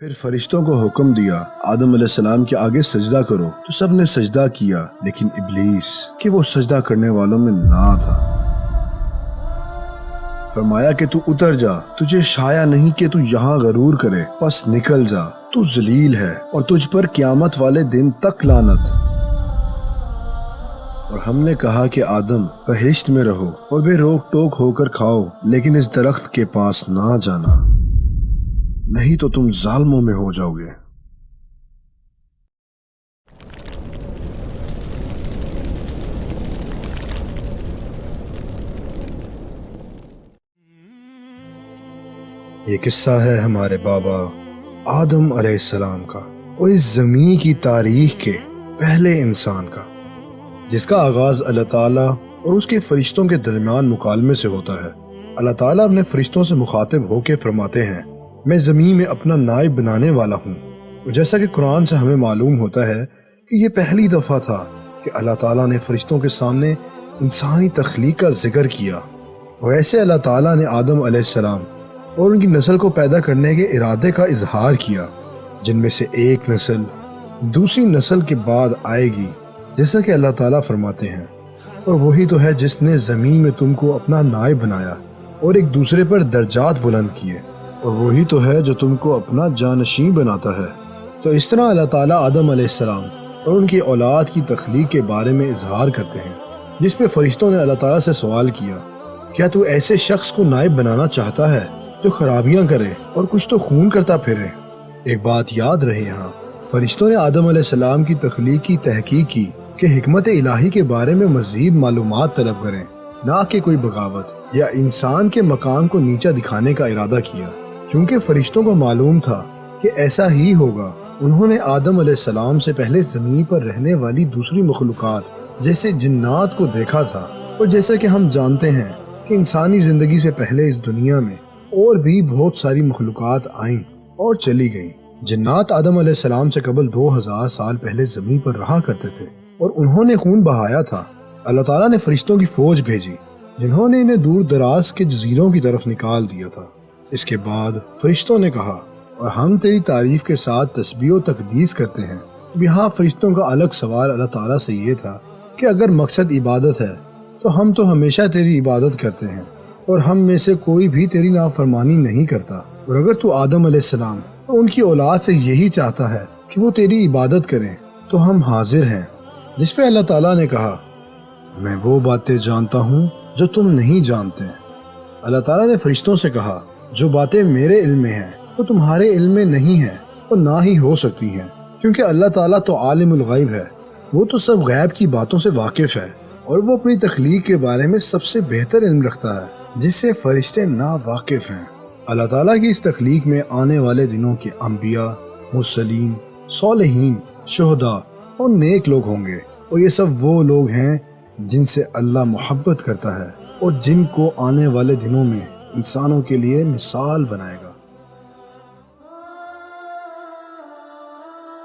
پھر فرشتوں کو حکم دیا آدم علیہ السلام کے آگے سجدہ کرو تو سب نے سجدہ کیا لیکن ابلیس کہ وہ سجدہ کرنے والوں میں نہ تھا۔ فرمایا کہ تو اتر جا، تجھے شایع نہیں کہ تو یہاں غرور کرے، پس نکل جا، تو ذلیل ہے اور تجھ پر قیامت والے دن تک لعنت۔ اور ہم نے کہا کہ آدم بہشت میں رہو اور بے روک ٹوک ہو کر کھاؤ، لیکن اس درخت کے پاس نہ جانا، نہیں تو تم ظالموں میں ہو جاؤ گے۔ یہ قصہ ہے ہمارے بابا آدم علیہ السلام کا، اور اس زمین کی تاریخ کے پہلے انسان کا، جس کا آغاز اللہ تعالیٰ اور اس کے فرشتوں کے درمیان مکالمے سے ہوتا ہے۔ اللہ تعالیٰ اپنے فرشتوں سے مخاطب ہو کے فرماتے ہیں، میں زمین میں اپنا نائب بنانے والا ہوں۔ اور جیسا کہ قرآن سے ہمیں معلوم ہوتا ہے کہ یہ پہلی دفعہ تھا کہ اللہ تعالیٰ نے فرشتوں کے سامنے انسانی تخلیق کا ذکر کیا، اور ایسے اللہ تعالیٰ نے آدم علیہ السلام اور ان کی نسل کو پیدا کرنے کے ارادے کا اظہار کیا، جن میں سے ایک نسل دوسری نسل کے بعد آئے گی، جیسا کہ اللہ تعالیٰ فرماتے ہیں، اور وہی تو ہے جس نے زمین میں تم کو اپنا نائب بنایا اور ایک دوسرے پر درجات بلند کیے، اور وہی تو ہے جو تم کو اپنا جانشین بناتا ہے۔ تو اس طرح اللہ تعالیٰ آدم علیہ السلام اور ان کی اولاد کی تخلیق کے بارے میں اظہار کرتے ہیں، جس پہ فرشتوں نے اللہ تعالیٰ سے سوال کیا، کیا تو ایسے شخص کو نائب بنانا چاہتا ہے جو خرابیاں کرے اور کچھ تو خون کرتا پھرے؟ ایک بات یاد رہے، یہاں فرشتوں نے آدم علیہ السلام کی تخلیق کی تحقیق کی کہ حکمت الہی کے بارے میں مزید معلومات طلب کریں، نہ کہ کوئی بغاوت یا انسان کے مقام کو نیچا دکھانے کا ارادہ کیا، کیونکہ فرشتوں کو معلوم تھا کہ ایسا ہی ہوگا۔ انہوں نے آدم علیہ السلام سے پہلے زمین پر رہنے والی دوسری مخلوقات جیسے جنات کو دیکھا تھا، اور جیسا کہ ہم جانتے ہیں کہ انسانی زندگی سے پہلے اس دنیا میں اور بھی بہت ساری مخلوقات آئیں اور چلی گئیں۔ جنات آدم علیہ السلام سے قبل 2000 سال پہلے زمین پر رہا کرتے تھے، اور انہوں نے خون بہایا تھا۔ اللہ تعالیٰ نے فرشتوں کی فوج بھیجی جنہوں نے انہیں دور دراز کے جزیروں کی طرف نکال دیا تھا۔ اس کے بعد فرشتوں نے کہا، اور ہم تیری تعریف کے ساتھ تسبیح و تقدیس کرتے ہیں۔ اب یہاں فرشتوں کا الگ سوال اللہ تعالیٰ سے یہ تھا کہ اگر مقصد عبادت ہے تو ہم تو ہمیشہ تیری عبادت کرتے ہیں، اور ہم میں سے کوئی بھی تیری نافرمانی نہیں کرتا، اور اگر تو آدم علیہ السلام اور ان کی اولاد سے یہی چاہتا ہے کہ وہ تیری عبادت کریں تو ہم حاضر ہیں۔ جس پہ اللہ تعالیٰ نے کہا، میں وہ باتیں جانتا ہوں جو تم نہیں جانتے۔ اللہ تعالیٰ نے فرشتوں سے کہا، جو باتیں میرے علم میں ہیں وہ تمہارے علم میں نہیں ہیں اور نہ ہی ہو سکتی ہیں، کیونکہ اللہ تعالیٰ تو عالم الغیب ہے، وہ تو سب غیب کی باتوں سے واقف ہے، اور وہ اپنی تخلیق کے بارے میں سب سے بہتر علم رکھتا ہے جس سے فرشتے نا واقف ہیں۔ اللہ تعالیٰ کی اس تخلیق میں آنے والے دنوں کے انبیاء، مرسلین، صالحین، شہداء اور نیک لوگ ہوں گے، اور یہ سب وہ لوگ ہیں جن سے اللہ محبت کرتا ہے اور جن کو آنے والے دنوں میں انسانوں کے لیے مثال بنائے گا۔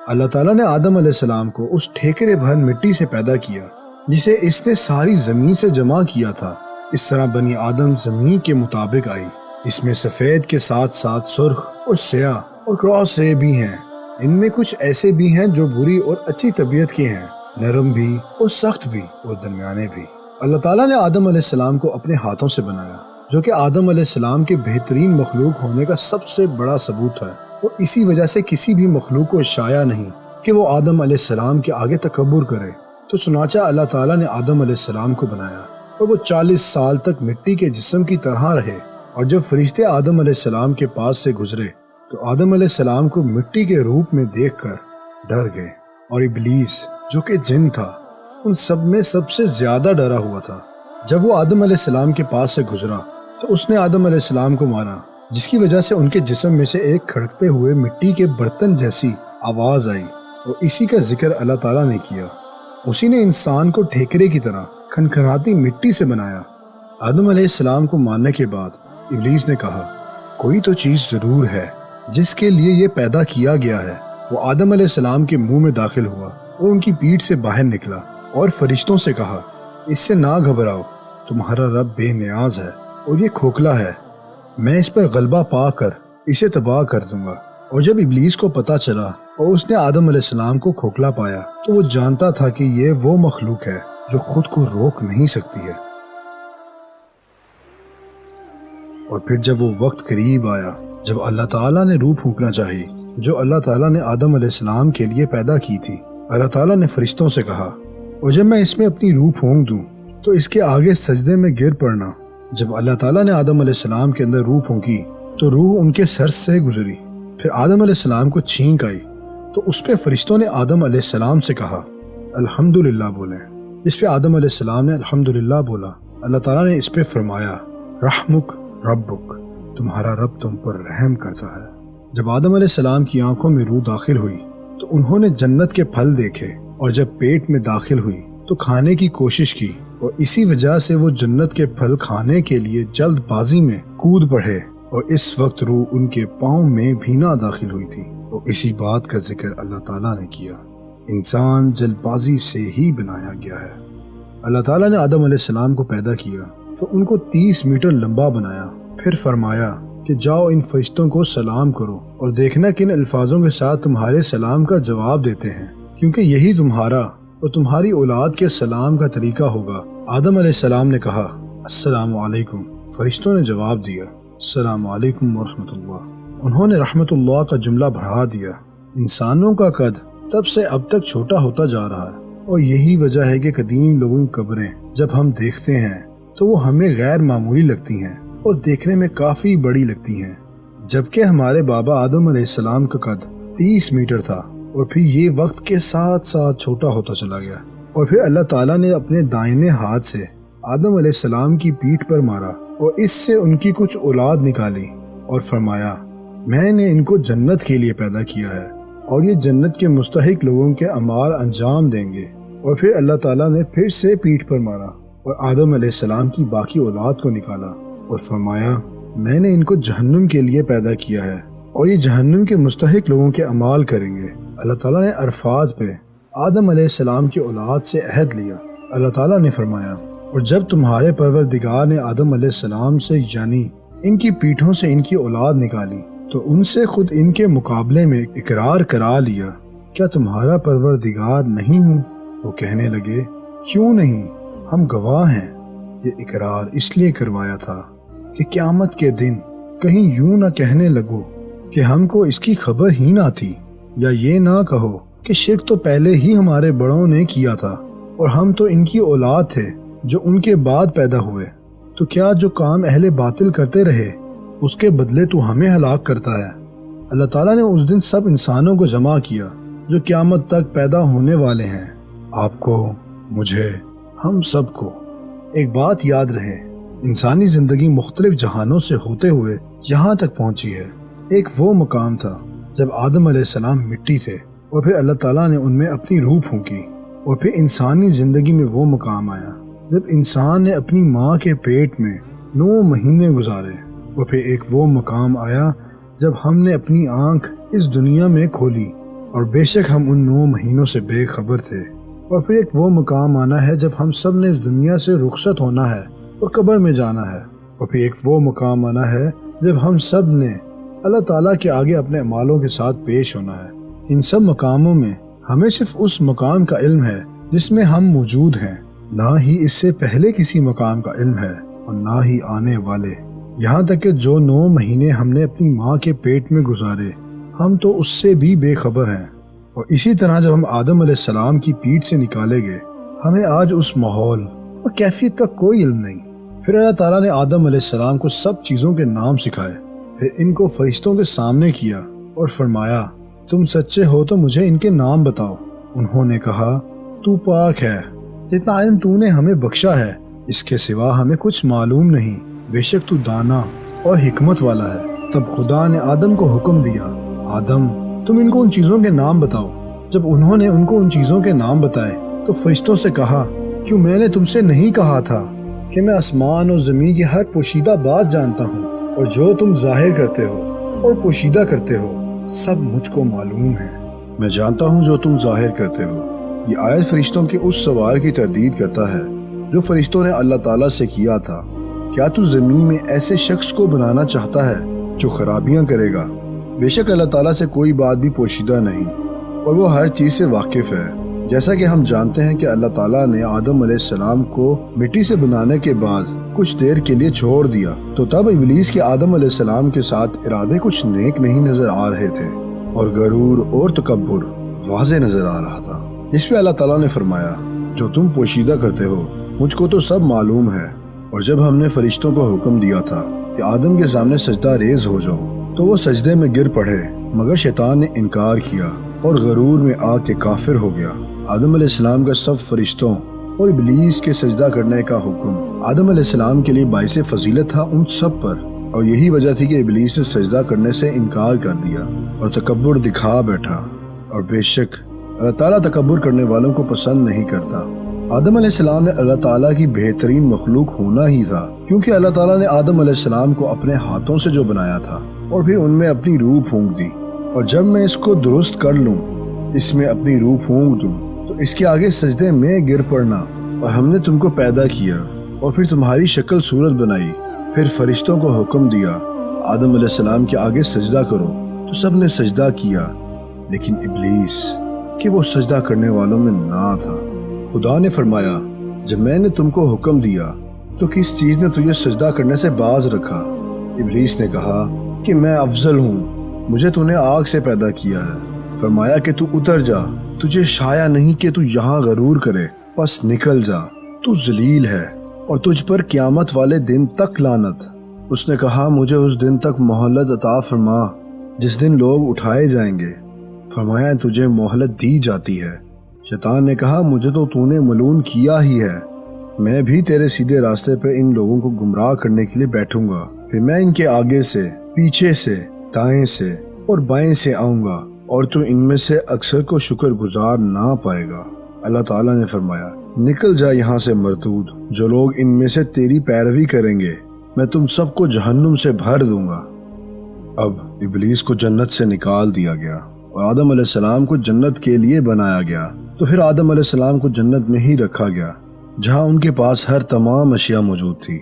اللہ تعالیٰ نے آدم علیہ السلام کو اس ٹھیکرے بھر مٹی سے پیدا کیا جسے اس نے ساری زمین سے جمع کیا تھا۔ اس طرح بنی آدم زمین کے مطابق آئی۔ اس میں سفید کے ساتھ ساتھ سرخ اور سیاہ اور کراس رے بھی ہیں۔ ان میں کچھ ایسے بھی ہیں جو بری اور اچھی طبیعت کے ہیں، نرم بھی اور سخت بھی اور درمیانے بھی۔ اللہ تعالیٰ نے آدم علیہ السلام کو اپنے ہاتھوں سے بنایا، جو کہ آدم علیہ السلام کے بہترین مخلوق ہونے کا سب سے بڑا ثبوت ہے، اور اسی وجہ سے کسی بھی مخلوق کو شایع نہیں کہ وہ آدم علیہ السلام کے آگے تکبر کرے۔ تو چنانچہ اللہ تعالیٰ نے آدم علیہ السلام کو بنایا، اور وہ 40 سال تک مٹی کے جسم کی طرح رہے۔ اور جب فرشتے آدم علیہ السلام کے پاس سے گزرے تو آدم علیہ السلام کو مٹی کے روپ میں دیکھ کر ڈر گئے، اور ابلیس جو کہ جن تھا ان سب میں سب سے زیادہ ڈرا ہوا تھا۔ جب وہ آدم علیہ السلام کے پاس سے گزرا تو اس نے آدم علیہ السلام کو مارا، جس کی وجہ سے ان کے جسم میں سے ایک کھڑکتے ہوئے مٹی کے برتن جیسی آواز آئی، اور اسی کا ذکر اللہ تعالیٰ نے کیا۔ اسی نے انسان کو ٹھیکرے کی طرح کھنکھناتی مٹی سے بنایا۔ آدم علیہ السلام کو مارنے کے بعد ابلیس نے کہا، کوئی تو چیز ضرور ہے جس کے لیے یہ پیدا کیا گیا ہے۔ وہ آدم علیہ السلام کے منہ میں داخل ہوا اور ان کی پیٹھ سے باہر نکلا، اور فرشتوں سے کہا، اس سے نہ گھبراؤ، تمہارا رب بے نیاز ہے اور یہ کھوکھلا ہے، میں اس پر غلبہ پا کر اسے تباہ کر دوں گا، اور جب ابلیس کو پتہ چلا اور اس نے آدم علیہ السلام کو کھوکھلا پایا تو وہ جانتا تھا کہ یہ وہ مخلوق ہے جو خود کو روک نہیں سکتی ہے۔ اور پھر جب وہ وقت قریب آیا جب اللہ تعالیٰ نے روح پھونکنا چاہی جو اللہ تعالیٰ نے آدم علیہ السلام کے لیے پیدا کی تھی، اللہ تعالیٰ نے فرشتوں سے کہا، اور جب میں اس میں اپنی روح پھونک دوں تو اس کے آگے سجدے میں گر پڑنا۔ جب اللہ تعالیٰ نے آدم علیہ السلام کے اندر روح پھونکی تو روح ان کے سر سے گزری۔ پھر آدم علیہ السلام کو چھینک آئی تو اس پہ فرشتوں نے آدم علیہ السلام سے کہا الحمدللہ بولیں۔ اس پہ آدم علیہ السلام نے الحمدللہ بولا۔ اللہ تعالیٰ نے اس پہ فرمایا رحمک ربک، تمہارا رب تم پر رحم کرتا ہے۔ جب آدم علیہ السلام کی آنکھوں میں روح داخل ہوئی تو انہوں نے جنت کے پھل دیکھے، اور جب پیٹ میں داخل ہوئی تو کھانے کی کوشش کی، اور اسی وجہ سے وہ جنت کے پھل کھانے کے لیے جلد بازی میں کود پڑے، اور اس وقت روح ان کے پاؤں میں بھی نہ داخل ہوئی تھی۔ اور اسی بات کا ذکر اللہ تعالیٰ نے کیا، انسان جلد بازی سے ہی بنایا گیا ہے۔ اللہ تعالیٰ نے آدم علیہ السلام کو پیدا کیا تو ان کو 30 میٹر لمبا بنایا، پھر فرمایا کہ جاؤ ان فرشتوں کو سلام کرو اور دیکھنا کن الفاظوں کے ساتھ تمہارے سلام کا جواب دیتے ہیں، کیونکہ یہی تمہارا اور تمہاری اولاد کے سلام کا طریقہ ہوگا۔ آدم علیہ السلام نے کہا السلام علیکم، فرشتوں نے جواب دیا السلام علیکم ورحمۃ اللہ۔ انہوں نے رحمت اللہ کا جملہ بڑھا دیا۔ انسانوں کا قد تب سے اب تک چھوٹا ہوتا جا رہا ہے، اور یہی وجہ ہے کہ قدیم لوگوں کی قبریں جب ہم دیکھتے ہیں تو وہ ہمیں غیر معمولی لگتی ہیں اور دیکھنے میں کافی بڑی لگتی ہیں، جبکہ ہمارے بابا آدم علیہ السلام کا قد 30 میٹر تھا، اور پھر یہ وقت کے ساتھ ساتھ چھوٹا ہوتا چلا گیا۔ اور پھر اللہ تعالیٰ نے اپنے دائنے ہاتھ سے آدم علیہ السلام کی پیٹھ پر مارا اور اس سے ان کی کچھ اولاد نکالی، اور فرمایا میں نے ان کو جنت کے لیے پیدا کیا ہے، اور یہ جنت کے مستحق لوگوں کے اعمال انجام دیں گے۔ اور پھر اللہ تعالیٰ نے پھر سے پیٹھ پر مارا اور آدم علیہ السلام کی باقی اولاد کو نکالا، اور فرمایا میں نے ان کو جہنم کے لیے پیدا کیا ہے، اور یہ جہنم کے مستحق لوگوں کے اعمال کریں گے۔ اللہ تعالیٰ نے عرفات پہ آدم علیہ السلام کی اولاد سے عہد لیا۔ اللہ تعالیٰ نے فرمایا اور جب تمہارے پروردگار نے آدم علیہ السلام سے یعنی ان کی پیٹھوں سے ان کی اولاد نکالی تو ان سے خود ان کے مقابلے میں اقرار کرا لیا، کیا تمہارا پروردگار نہیں ہوں؟ وہ کہنے لگے کیوں نہیں، ہم گواہ ہیں۔ یہ اقرار اس لیے کروایا تھا کہ قیامت کے دن کہیں یوں نہ کہنے لگو کہ ہم کو اس کی خبر ہی نہ تھی، یا یہ نہ کہو کہ شرک تو پہلے ہی ہمارے بڑوں نے کیا تھا اور ہم تو ان کی اولاد تھے جو ان کے بعد پیدا ہوئے، تو کیا جو کام اہل باطل کرتے رہے اس کے بدلے تو ہمیں ہلاک کرتا ہے۔ اللہ تعالیٰ نے اس دن سب انسانوں کو جمع کیا جو قیامت تک پیدا ہونے والے ہیں، آپ کو، مجھے، ہم سب کو۔ ایک بات یاد رہے، انسانی زندگی مختلف جہانوں سے ہوتے ہوئے یہاں تک پہنچی ہے۔ ایک وہ مقام تھا جب آدم علیہ السلام مٹی تھے، اور پھر اللہ تعالیٰ نے ان میں اپنی روح پھونکی، اور پھر انسانی زندگی میں وہ مقام آیا جب انسان نے اپنی ماں کے پیٹ میں 9 مہینے گزارے، اور پھر ایک وہ مقام آیا جب ہم نے اپنی آنکھ اس دنیا میں کھولی، اور بے شک ہم ان 9 مہینوں سے بے خبر تھے۔ اور پھر ایک وہ مقام آنا ہے جب ہم سب نے اس دنیا سے رخصت ہونا ہے اور قبر میں جانا ہے، اور پھر ایک وہ مقام آنا ہے جب ہم سب نے اللہ تعالیٰ کے آگے اپنے اعمالوں کے ساتھ پیش ہونا ہے۔ ان سب مقاموں میں ہمیں صرف اس مقام کا علم ہے جس میں ہم موجود ہیں، نہ ہی اس سے پہلے کسی مقام کا علم ہے اور نہ ہی آنے والے، یہاں تک کہ جو 9 مہینے ہم نے اپنی ماں کے پیٹ میں گزارے ہم تو اس سے بھی بے خبر ہیں۔ اور اسی طرح جب ہم آدم علیہ السلام کی پیٹھ سے نکالے گئے ہمیں آج اس ماحول اور کیفیت کا کوئی علم نہیں۔ پھر اللہ تعالیٰ نے آدم علیہ السلام کو سب چیزوں کے نام سکھائے، پھر ان کو فرشتوں کے سامنے کیا اور فرمایا تم سچے ہو تو مجھے ان کے نام بتاؤ۔ انہوں نے کہا تو پاک ہے، جتنا علم تو نے ہمیں بخشا ہے اس کے سوا ہمیں کچھ معلوم نہیں، بے شک تو دانا اور حکمت والا ہے۔ تب خدا نے آدم کو حکم دیا آدم تم ان کو ان چیزوں کے نام بتاؤ۔ جب انہوں نے ان کو ان چیزوں کے نام بتائے تو فرشتوں سے کہا کیوں میں نے تم سے نہیں کہا تھا کہ میں آسمان اور زمین کی ہر پوشیدہ بات جانتا ہوں، اور جو تم ظاہر کرتے ہو اور پوشیدہ کرتے ہو سب مجھ کو معلوم ہے۔ میں جانتا ہوں جو تم ظاہر کرتے ہو۔ یہ آیت فرشتوں کے اس سوال کی تردید کرتا ہے جو فرشتوں نے اللہ تعالیٰ سے کیا تھا، کیا تو زمین میں ایسے شخص کو بنانا چاہتا ہے جو خرابیاں کرے گا بے شک اللہ تعالیٰ سے کوئی بات بھی پوشیدہ نہیں اور وہ ہر چیز سے واقف ہے۔ جیسا کہ ہم جانتے ہیں کہ اللہ تعالیٰ نے آدم علیہ السلام کو مٹی سے بنانے کے بعد کچھ دیر کے لیے چھوڑ دیا، تو تب ابلیس کے آدم علیہ السلام کے ساتھ ارادے کچھ نیک نہیں نظر آ رہے تھے اور غرور اور تکبر واضح نظر آ رہا تھا، جس پہ اللہ تعالیٰ نے فرمایا جو تم پوشیدہ کرتے ہو مجھ کو تو سب معلوم ہے۔ اور جب ہم نے فرشتوں کو حکم دیا تھا کہ آدم کے سامنے سجدہ ریز ہو جاؤ تو وہ سجدے میں گر پڑے، مگر شیطان نے انکار کیا اور غرور میں آ کے کافر ہو گیا۔ آدم علیہ السلام کا سب فرشتوں اور ابلیس کے سجدہ کرنے کا حکم آدم علیہ السلام کے لیے باعث فضیلت تھا ان سب پر، اور یہی وجہ تھی کہ ابلیس نے سجدہ کرنے سے انکار کر دیا اور تکبر دکھا بیٹھا، اور بے شک اللہ تعالیٰ تکبر کرنے والوں کو پسند نہیں کرتا۔ آدم علیہ السلام نے اللہ تعالیٰ کی بہترین مخلوق ہونا ہی تھا، کیونکہ اللہ تعالیٰ نے آدم علیہ السلام کو اپنے ہاتھوں سے جو بنایا تھا اور پھر ان میں اپنی روح پھونک دی، اور جب میں اس کو درست کر لوں، اس میں اپنی روح پھونک دوں تو اس کے آگے سجدے میں گر پڑنا، اور ہم نے تم کو پیدا کیا اور پھر تمہاری شکل صورت بنائی، پھر فرشتوں کو حکم دیا آدم علیہ السلام کے آگے سجدہ کرو، تو سب نے سجدہ کیا لیکن ابلیس کہ وہ سجدہ کرنے والوں میں نہ تھا۔ خدا نے فرمایا جب میں نے تم کو حکم دیا تو کس چیز نے تجھے سجدہ کرنے سے باز رکھا؟ ابلیس نے کہا کہ میں افضل ہوں، مجھے تو نے آگ سے پیدا کیا ہے۔ فرمایا کہ تو اتر جا، تجھے شایع نہیں کہ تو یہاں غرور کرے، پس نکل جا، تو ذلیل ہے اور تجھ پر قیامت والے دن تک لعنت۔ اس نے کہا مجھے اس دن تک مہلت عطا فرما جس دن لوگ اٹھائے جائیں گے۔ فرمایا تجھے مہلت دی جاتی ہے۔ شیطان نے کہا مجھے تو نے ملعون کیا ہی ہے، میں بھی تیرے سیدھے راستے پہ ان لوگوں کو گمراہ کرنے کے لیے بیٹھوں گا، پھر میں ان کے آگے سے، پیچھے سے، دائیں سے اور بائیں سے آؤں گا، اور تو ان میں سے اکثر کو شکر گزار نہ پائے گا۔ اللہ تعالیٰ نے فرمایا نکل جا یہاں سے مردود، جو لوگ ان میں سے تیری پیروی کریں گے میں تم سب کو جہنم سے بھر دوں گا۔ اب ابلیس کو جنت سے نکال دیا گیا اور آدم علیہ السلام کو جنت کے لیے بنایا گیا، تو پھر آدم علیہ السلام کو جنت میں ہی رکھا گیا جہاں ان کے پاس ہر تمام اشیاء موجود تھی۔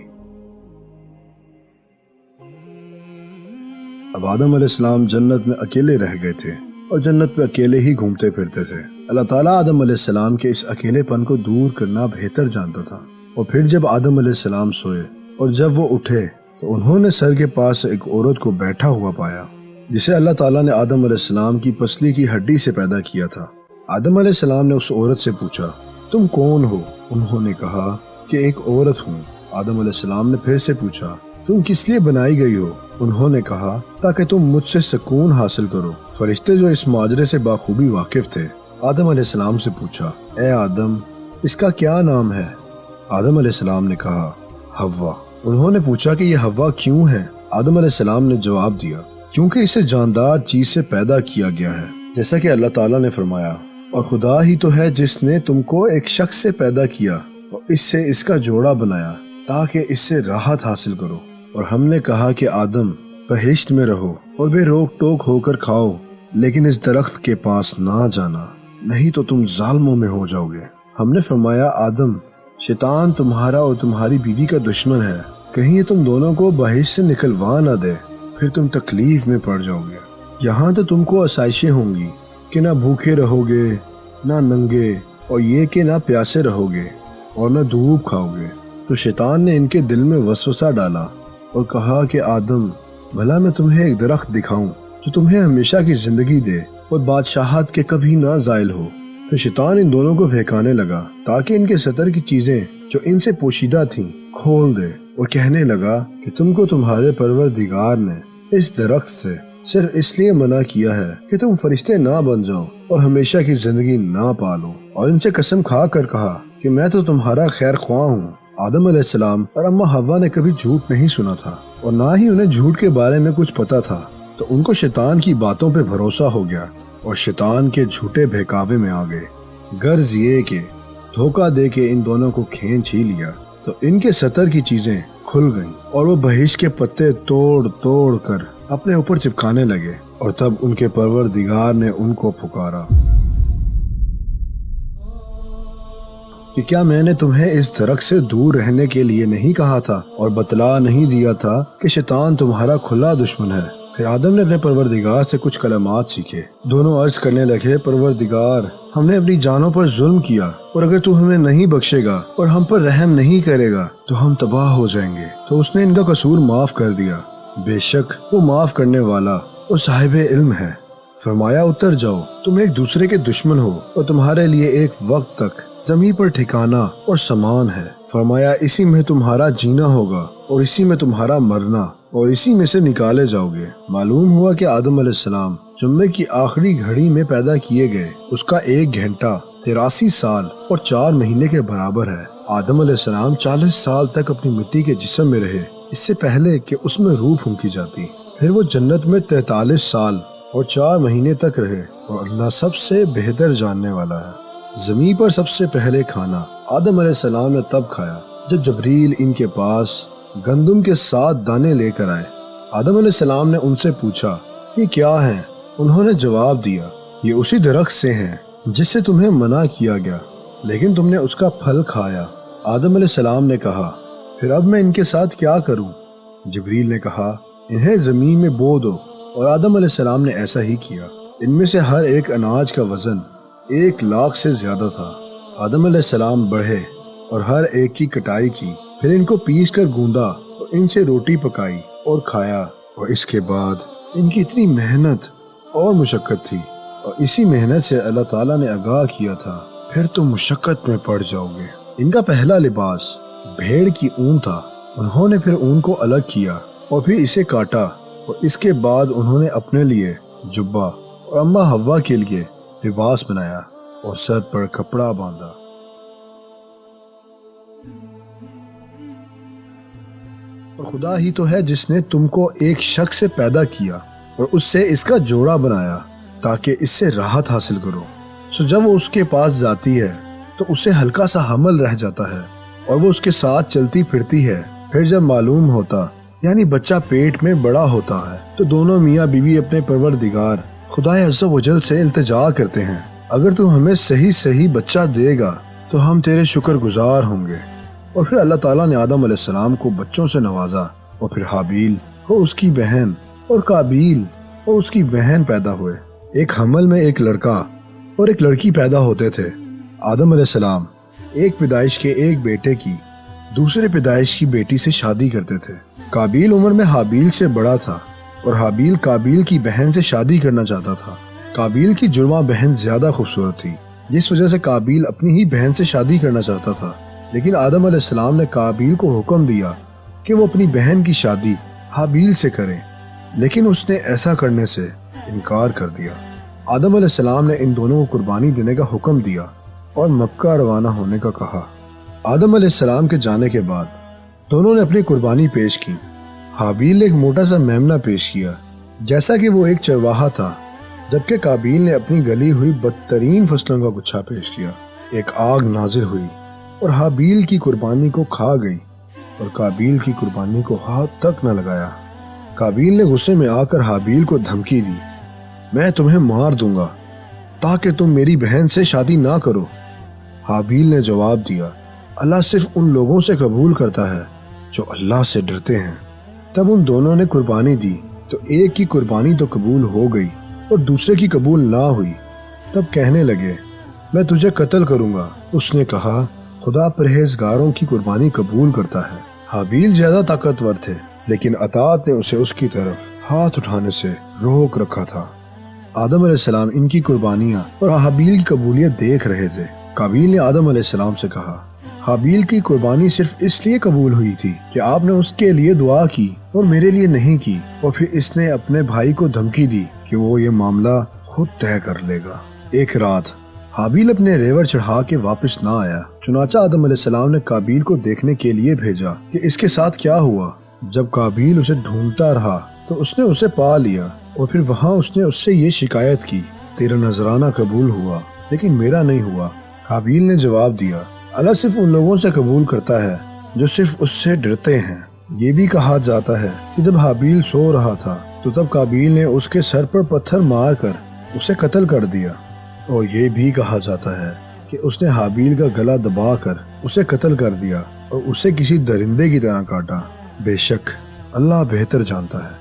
اب آدم علیہ السلام جنت میں اکیلے رہ گئے تھے اور جنت میں اکیلے ہی گھومتے پھرتے تھے۔ اللہ تعالیٰ آدم علیہ السلام کے اس اکیلے پن کو دور کرنا بہتر جانتا تھا، اور پھر جب آدم علیہ السلام سوئے اور جب وہ اٹھے تو انہوں نے سر کے پاس ایک عورت کو بیٹھا ہوا پایا جسے اللہ تعالیٰ نے آدم علیہ السلام کی پسلی کی ہڈی سے پیدا کیا تھا۔ آدم علیہ السلام نے اس عورت سے پوچھا تم کون ہو؟ انہوں نے کہا کہ ایک عورت ہوں۔ آدم علیہ السلام نے پھر سے پوچھا تم کس لیے بنائی گئی ہو؟ انہوں نے کہا تاکہ تم مجھ سے سکون حاصل کرو۔ فرشتے جو اس ماجرے سے بخوبی واقف تھے آدم علیہ السلام سے پوچھا اے آدم اس کا کیا نام ہے؟ آدم علیہ السلام نے کہا حوا۔ انہوں نے پوچھا کہ یہ حوا کیوں ہے؟ آدم علیہ السلام نے جواب دیا کیونکہ اسے جاندار چیز سے پیدا کیا گیا ہے، جیسا کہ اللہ تعالیٰ نے فرمایا اور خدا ہی تو ہے جس نے تم کو ایک شخص سے پیدا کیا اور اس سے اس کا جوڑا بنایا تاکہ اس سے راحت حاصل کرو۔ اور ہم نے کہا کہ آدم بہشت میں رہو اور بے روک ٹوک ہو کر کھاؤ، لیکن اس درخت کے پاس نہ جانا نہیں تو تم ظالموں میں ہو جاؤ گے۔ ہم نے فرمایا آدم شیطان تمہارا اور تمہاری بیوی کا دشمن ہے، کہیں یہ تم دونوں کو بہشت سے نکلوا نہ دے، پھر تم تکلیف میں پڑ جاؤ گے۔ یہاں تو تم کو آسائشیں ہوں گی کہ نہ بھوکے رہو گے نہ ننگے، اور یہ کہ نہ پیاسے رہو گے اور نہ دھوپ کھاؤ گے۔ تو شیطان نے ان کے دل میں وسوسہ ڈالا اور کہا کہ آدم بھلا میں تمہیں ایک درخت دکھاؤں جو تمہیں ہمیشہ کی زندگی دے اور بادشاہت کے کبھی نہ زائل ہو۔ پھر شیطان ان دونوں کو بہکانے لگا تاکہ ان کے سطر کی چیزیں جو ان سے پوشیدہ تھیں کھول دے، اور کہنے لگا کہ تم کو تمہارے پروردگار نے اس درخت سے صرف اس لیے منع کیا ہے کہ تم فرشتے نہ بن جاؤ اور ہمیشہ کی زندگی نہ پالو، اور ان سے قسم کھا کر کہا کہ میں تو تمہارا خیر خواہ ہوں۔ آدم علیہ السلام اور اماں حوا نے کبھی جھوٹ نہیں سنا تھا اور نہ ہی انہیں جھوٹ کے بارے میں کچھ پتا تھا، تو ان کو شیطان کی باتوں پہ بھروسہ ہو گیا اور شیطان کے جھوٹے بہکاوے میں آ گئے۔ غرض یہ کہ دھوکہ دے کے ان دونوں کو کھینچ ہی لیا تو ان کے سطر کی چیزیں کھل گئیں اور وہ بہشت کے پتے توڑ توڑ کر اپنے اوپر چپکانے لگے، اور تب ان کے پروردگار نے ان کو پکارا کہ کیا میں نے تمہیں اس درخت سے دور رہنے کے لیے نہیں کہا تھا اور بتلا نہیں دیا تھا کہ شیطان تمہارا کھلا دشمن ہے؟ پھر آدم نے اپنے پروردگار سے کچھ کلمات سیکھے۔ دونوں عرض کرنے لگے، پروردگار ہم نے اپنی جانوں پر ظلم کیا، اور اگر تو ہمیں نہیں بخشے گا اور ہم پر رحم نہیں کرے گا تو ہم تباہ ہو جائیں گے۔ تو اس نے ان کا قصور معاف کر دیا، بے شک وہ معاف کرنے والا اور صاحب علم ہے۔ فرمایا اتر جاؤ، تم ایک دوسرے کے دشمن ہو اور تمہارے لیے ایک وقت تک زمین پر ٹھکانہ اور سامان ہے۔ فرمایا اسی میں تمہارا جینا ہوگا اور اسی میں تمہارا مرنا اور اسی میں سے نکالے جاؤ گے۔ معلوم ہوا کہ آدم علیہ السلام جمعے کی آخری گھڑی میں پیدا کیے گئے، اس کا 1 گھنٹہ 83 سال اور 4 مہینے کے برابر ہے۔ آدم علیہ السلام 40 سال تک اپنی مٹی کے جسم میں رہے، اس سے پہلے کہ اس میں روح پھونکی جاتی۔ پھر وہ جنت میں 43 سال اور 4 مہینے تک رہے، اور اللہ سب سے بہتر جاننے والا ہے۔ زمین پر سب سے پہلے کھانا آدم علیہ السلام نے تب کھایا جب جبریل ان کے پاس گندم کے 7 دانے لے کر آئے۔ آدم علیہ السلام نے ان سے پوچھا یہ کیا ہیں؟ انہوں نے جواب دیا یہ اسی درخت سے ہیں جس سے تمہیں منع کیا گیا، لیکن تم نے اس کا پھل کھایا۔ آدم علیہ السلام نے کہا پھر اب میں ان کے ساتھ کیا کروں؟ جبریل نے کہا انہیں زمین میں بو دو، اور آدم علیہ السلام نے ایسا ہی کیا۔ ان میں سے ہر ایک اناج کا وزن 1 لاکھ سے زیادہ تھا۔ آدم علیہ السلام بڑھے اور ہر ایک کی کٹائی کی، پھر ان کو پیس کر گوندا اور ان سے روٹی پکائی اور کھایا۔ اور اس کے بعد ان کی اتنی محنت اور مشقت تھی، اور اسی محنت سے اللہ تعالیٰ نے آگاہ کیا تھا پھر تم مشقت میں پڑ جاؤ گے۔ ان کا پہلا لباس بھیڑ کی اون تھا۔ انہوں نے پھر اون کو الگ کیا اور پھر اسے کاٹا، اور اس کے بعد انہوں نے اپنے لیے جبہ اور اماں حوا کے لیے لباس بنایا اور سر پر کپڑا باندھا۔ اور خدا ہی تو ہے جس نے تم کو ایک شخص سے پیدا کیا اور اس سے اس کا جوڑا بنایا تاکہ اس سے راحت حاصل کرو۔ سو جب وہ اس کے پاس جاتی ہے تو اسے ہلکا سا حمل رہ جاتا ہے اور وہ اس کے ساتھ چلتی پھرتی ہے۔ پھر جب معلوم ہوتا یعنی بچہ پیٹ میں بڑا ہوتا ہے تو دونوں میاں بیوی اپنے پروردگار خدا عز و جل سے التجا کرتے ہیں اگر تو ہمیں صحیح بچہ دے گا تو ہم تیرے شکر گزار ہوں گے۔ اور پھر اللہ تعالیٰ نے آدم علیہ السلام کو بچوں سے نوازا، اور پھر حابیل اور اس کی بہن اور قابیل اور اس کی بہن پیدا ہوئے۔ ایک حمل میں ایک لڑکا اور ایک لڑکی پیدا ہوتے تھے۔ آدم علیہ السلام ایک پیدائش کے ایک بیٹے کی دوسرے پیدائش کی بیٹی سے شادی کرتے تھے۔ قابیل عمر میں حابیل سے بڑا تھا اور حابیل قابیل کی بہن سے شادی کرنا چاہتا تھا۔ قابیل کی جڑواں بہن زیادہ خوبصورت تھی، جس وجہ سے قابیل اپنی ہی بہن سے شادی کرنا چاہتا تھا، لیکن آدم علیہ السلام نے قابیل کو حکم دیا کہ وہ اپنی بہن کی شادی حابیل سے کرے، لیکن اس نے ایسا کرنے سے انکار کر دیا۔ آدم علیہ السلام نے ان دونوں کو قربانی دینے کا حکم دیا اور مکہ روانہ ہونے کا کہا۔ آدم علیہ السلام کے جانے کے بعد دونوں نے اپنی قربانی پیش کی۔ حابیل نے ایک موٹا سا میمنہ پیش کیا جیسا کہ وہ ایک چرواہا تھا، جبکہ قابیل نے اپنی گلی ہوئی بدترین فصلوں کا گچھا پیش کیا۔ ایک آگ نازل ہوئی اور حابیل کی قربانی کو کھا گئی اور قابیل کی قربانی کو ہاتھ تک نہ لگایا۔ قابیل نے غصے میں آ کر حابیل کو دھمکی دی، میں تمہیں مار دوں گا تاکہ تم میری بہن سے شادی نہ کرو۔ حابیل نے جواب دیا، اللہ صرف ان لوگوں سے قبول کرتا ہے جو اللہ سے ڈرتے ہیں۔ تب ان دونوں نے قربانی دی تو ایک کی قربانی تو قبول ہو گئی اور دوسرے کی قبول نہ ہوئی۔ تب کہنے لگے میں تجھے قتل کروں گا۔ اس نے کہا خدا پرہیزگاروں کی قربانی قبول کرتا ہے۔ حابیل زیادہ طاقتور تھے، لیکن اطاعت نے اسے اس کی طرف ہاتھ اٹھانے سے روک رکھا تھا۔ آدم علیہ السلام ان کی قربانیاں اور حابیل کی قبولیت دیکھ رہے تھے۔ قابیل نے آدم علیہ السلام سے کہا حابیل کی قربانی صرف اس لیے قبول ہوئی تھی کہ آپ نے اس کے لیے دعا کی اور میرے لیے نہیں کی۔ اور پھر اس نے اپنے بھائی کو دھمکی دی کہ وہ یہ معاملہ خود طے کر لے گا۔ ایک رات حابیل اپنے ریوڑ چڑھا کے واپس نہ آیا، چنانچہ آدم علیہ السلام نے قابیل کو دیکھنے کے لیے بھیجا کہ اس کے ساتھ کیا ہوا۔ جب قابیل اسے ڈھونڈتا رہا تو اس نے اسے پا لیا، اور پھر وہاں اس نے اس سے یہ شکایت کی تیرا نذرانہ قبول ہوا لیکن میرا نہیں ہوا۔ حابیل نے جواب دیا اللہ صرف ان لوگوں سے قبول کرتا ہے جو صرف اس سے ڈرتے ہیں۔ یہ بھی کہا جاتا ہے کہ جب حابیل سو رہا تھا تو تب قابیل نے اس کے سر پر پتھر مار کر اسے قتل کر دیا، اور یہ بھی کہا جاتا ہے کہ اس نے حابیل کا گلا دبا کر اسے قتل کر دیا اور اسے کسی درندے کی طرح کاٹا۔ بے شک اللہ بہتر جانتا ہے۔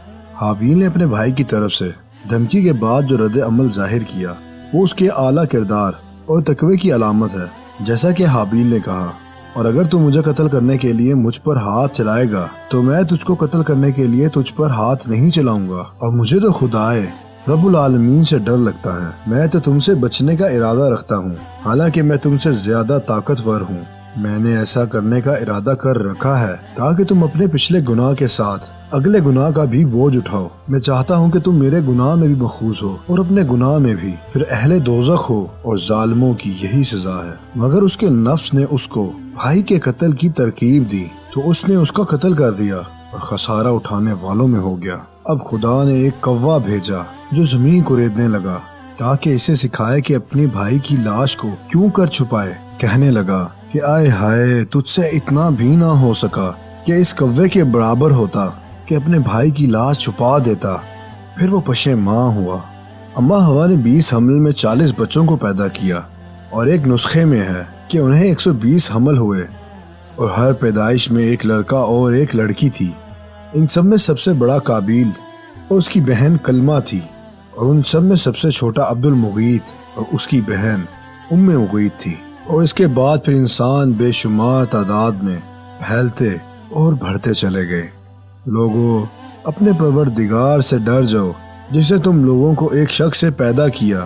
حابیل نے اپنے بھائی کی طرف سے دھمکی کے بعد جو رد عمل ظاہر کیا وہ اس کے اعلیٰ کردار اور تقوی کی علامت ہے۔ جیسا کہ حابیل نے کہا، اور اگر تو مجھے قتل کرنے کے لیے مجھ پر ہاتھ چلائے گا تو میں تجھ کو قتل کرنے کے لیے تجھ پر ہاتھ نہیں چلاؤں گا، اور مجھے تو خدائے رب العالمین سے ڈر لگتا ہے۔ میں تو تم سے بچنے کا ارادہ رکھتا ہوں، حالانکہ میں تم سے زیادہ طاقتور ہوں۔ میں نے ایسا کرنے کا ارادہ کر رکھا ہے تاکہ تم اپنے پچھلے گناہ کے ساتھ اگلے گناہ کا بھی بوجھ اٹھاؤ۔ میں چاہتا ہوں کہ تم میرے گناہ میں بھی مخوض ہو اور اپنے گناہ میں بھی، پھر اہل دوزخ ہو، اور ظالموں کی یہی سزا ہے۔ مگر اس کے نفس نے اس کو بھائی کے قتل کی ترکیب دی تو اس نے اس کا قتل کر دیا اور خسارہ اٹھانے والوں میں ہو گیا۔ اب خدا نے ایک کوا بھیجا جو زمین کو ریدنے لگا تاکہ اسے سکھائے کہ اپنی بھائی کی لاش کو کیوں کر چھپائے۔ کہنے لگا کہ آئے ہائے، تجھ سے اتنا بھی نہ ہو سکا کہ اس کوے کے برابر ہوتا کہ اپنے بھائی کی لاش چھپا دیتا۔ پھر وہ پشیماں ہوا۔ اماں ہوا نے 20 حمل میں 40 بچوں کو پیدا کیا، اور ایک نسخے میں ہے کہ انہیں 120 حمل ہوئے، اور ہر پیدائش میں ایک لڑکا اور ایک لڑکی تھی۔ ان سب میں سب سے بڑا قابیل اور اس کی بہن کلمہ تھی، اور ان سب میں سب سے چھوٹا عبد المغیث اور اس کی بہن ام مغیث تھی۔ اور اس کے بعد پھر انسان بے شمار تعداد میں پھیلتے اور بڑھتے چلے گئے۔ لوگوں، اپنے پروردگار سے ڈر جاؤ جسے تم لوگوں کو ایک شخص سے پیدا کیا،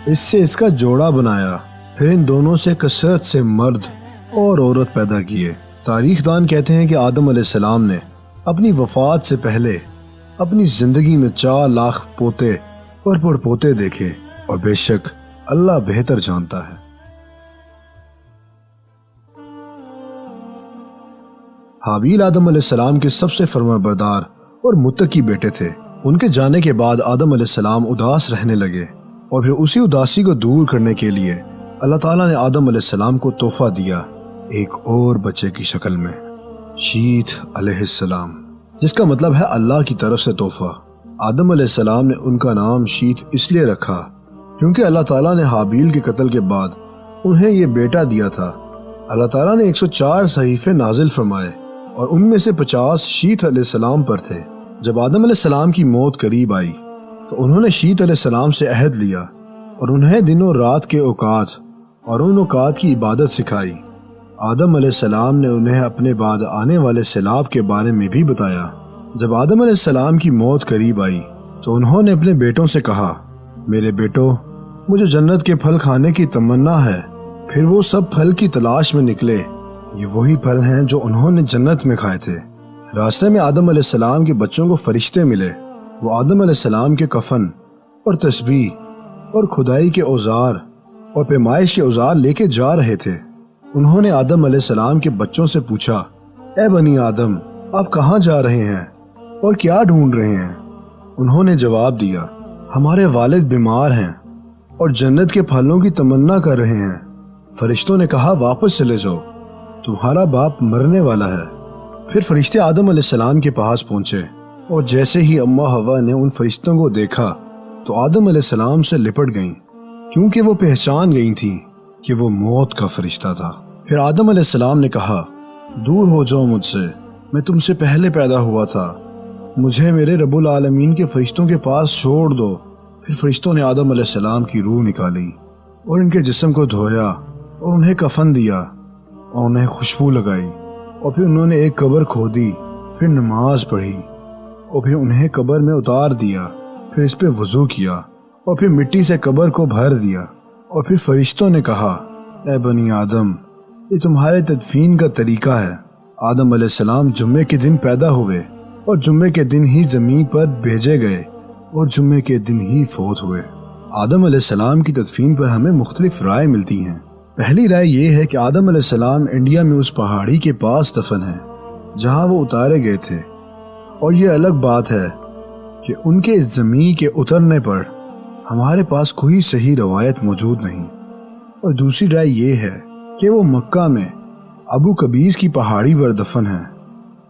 اس سے اس کا جوڑا بنایا، پھر ان دونوں سے کثرت سے مرد اور عورت پیدا کیے۔ تاریخ دان کہتے ہیں کہ آدم علیہ السلام نے اپنی وفات سے پہلے اپنی زندگی میں 4 لاکھ پوتے اور پڑپوتے دیکھے، اور بے شک اللہ بہتر جانتا ہے۔ حابیل آدم علیہ السلام کے سب سے فرمانبردار اور متقی بیٹے تھے۔ ان کے جانے کے بعد آدم علیہ السلام اداس رہنے لگے، اور پھر اسی اداسی کو دور کرنے کے لیے اللہ تعالیٰ نے آدم علیہ السلام کو تحفہ دیا ایک اور بچے کی شکل میں، شیت علیہ السلام، جس کا مطلب ہے اللہ کی طرف سے تحفہ۔ آدم علیہ السلام نے ان کا نام شیت اس لیے رکھا کیونکہ اللہ تعالیٰ نے حابیل کے قتل کے بعد انہیں یہ بیٹا دیا تھا۔ اللہ تعالیٰ نے 104 صحیفے نازل فرمائے، اور ان میں سے 50 شیت علیہ السلام پر تھے۔ جب آدم علیہ السلام کی موت قریب آئی تو انہوں نے شیت علیہ السلام سے عہد لیا اور انہیں دن و رات کے اوقات اور ان اوقات کی عبادت سکھائی۔ آدم علیہ السلام نے انہیں اپنے بعد آنے والے سیلاب کے بارے میں بھی بتایا۔ جب آدم علیہ السلام کی موت قریب آئی تو انہوں نے اپنے بیٹوں سے کہا، میرے بیٹو، مجھے جنت کے پھل کھانے کی تمنا ہے۔ پھر وہ سب پھل کی تلاش میں نکلے۔ یہ وہی پھل ہیں جو انہوں نے جنت میں کھائے تھے۔ راستے میں آدم علیہ السلام کے بچوں کو فرشتے ملے۔ وہ آدم علیہ السلام کے کفن اور تسبیح اور کھدائی کے اوزار اور پیمائش کے اوزار لے کے جا رہے تھے۔ انہوں نے آدم علیہ السلام کے بچوں سے پوچھا، اے بنی آدم، آپ کہاں جا رہے ہیں اور کیا ڈھونڈ رہے ہیں؟ انہوں نے جواب دیا، ہمارے والد بیمار ہیں اور جنت کے پھلوں کی تمنا کر رہے ہیں۔ فرشتوں نے کہا، واپس چلے جاؤ، تمہارا باپ مرنے والا ہے۔ پھر فرشتے آدم علیہ السلام کے پاس پہنچے، اور جیسے ہی اماں ہوا نے ان فرشتوں کو دیکھا تو آدم علیہ السلام سے لپٹ گئیں، کیونکہ وہ پہچان گئی تھیں کہ وہ موت کا فرشتہ تھا۔ پھر آدم علیہ السلام نے کہا، دور ہو جاؤ مجھ سے، میں تم سے پہلے پیدا ہوا تھا، مجھے میرے رب العالمین کے فرشتوں کے پاس چھوڑ دو۔ پھر فرشتوں نے آدم علیہ السلام کی روح نکالی اور ان کے جسم کو دھویا اور انہیں کفن دیا اور انہیں خوشبو لگائی، اور پھر انہوں نے ایک قبر کھودی، پھر نماز پڑھی، اور پھر انہیں قبر میں اتار دیا، پھر اس پہ وضو کیا، اور پھر مٹی سے قبر کو بھر دیا۔ اور پھر فرشتوں نے کہا، اے بنی آدم، یہ تمہارے تدفین کا طریقہ ہے۔ آدم علیہ السلام جمعے کے دن پیدا ہوئے، اور جمعے کے دن ہی زمین پر بھیجے گئے، اور جمعے کے دن ہی فوت ہوئے۔ آدم علیہ السلام کی تدفین پر ہمیں مختلف رائے ملتی ہیں۔ پہلی رائے یہ ہے کہ آدم علیہ السلام انڈیا میں اس پہاڑی کے پاس دفن ہیں جہاں وہ اتارے گئے تھے، اور یہ الگ بات ہے کہ ان کے زمین کے اترنے پر ہمارے پاس کوئی صحیح روایت موجود نہیں۔ اور دوسری رائے یہ ہے کہ وہ مکہ میں ابو قبیس کی پہاڑی پر دفن ہیں۔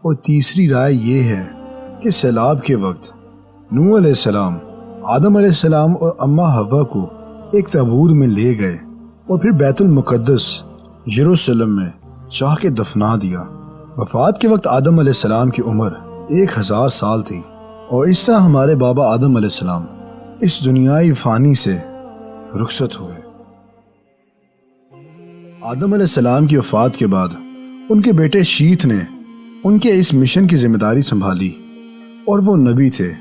اور تیسری رائے یہ ہے کہ سیلاب کے وقت نوح علیہ السلام آدم علیہ السلام اور اماں حوا کو ایک تابوت میں لے گئے اور پھر بیت المقدس یروشلم میں چاہ کے دفنا دیا۔ وفات کے وقت آدم علیہ السلام کی عمر 1000 سال تھی، اور اس طرح ہمارے بابا آدم علیہ السلام اس دنیائی فانی سے رخصت ہوئے۔ آدم علیہ السلام کی وفات کے بعد ان کے بیٹے شیت نے ان کے اس مشن کی ذمہ داری سنبھالی، اور وہ نبی تھے۔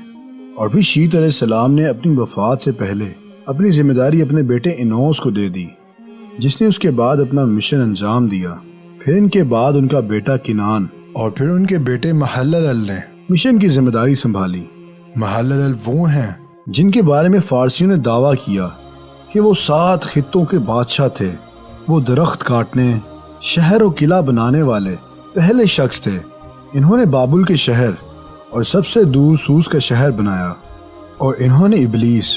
اور بھی شیت علیہ السلام نے اپنی وفات سے پہلے اپنی ذمہ داری اپنے بیٹے انوس کو دے دی، جس نے اس کے بعد اپنا مشن انجام دیا۔ پھر ان کے بعد ان کا بیٹا کنان اور پھر ان کے بیٹے محلل نے مشن کی ذمہ داری سنبھالی۔ محلل وہ ہیں جن کے بارے میں فارسیوں نے دعویٰ کیا کہ وہ 7 خطوں کے بادشاہ تھے۔ وہ درخت کاٹنے، شہر و قلعہ بنانے والے پہلے شخص تھے۔ انہوں نے بابل کے شہر اور سب سے دور سوس کا شہر بنایا، اور انہوں نے ابلیس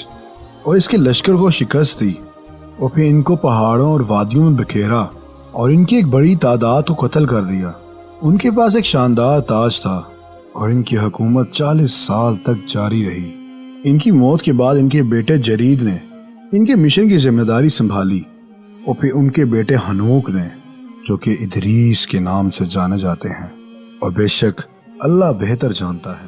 اور اس کے لشکر کو شکست دی، اور پھر ان کو پہاڑوں اور وادیوں میں بکھیرا اور ان کی ایک بڑی تعداد کو قتل کر دیا۔ ان کے پاس ایک شاندار تاج تھا اور ان کی حکومت 40 سال تک جاری رہی۔ ان کی موت کے بعد ان کے بیٹے جرید نے ان کے مشن کی ذمہ داری سنبھالی، اور پھر ان کے بیٹے ہنوک نے، جو کہ ادریس کے نام سے جانے جاتے ہیں، اور بے شک اللہ بہتر جانتا ہے۔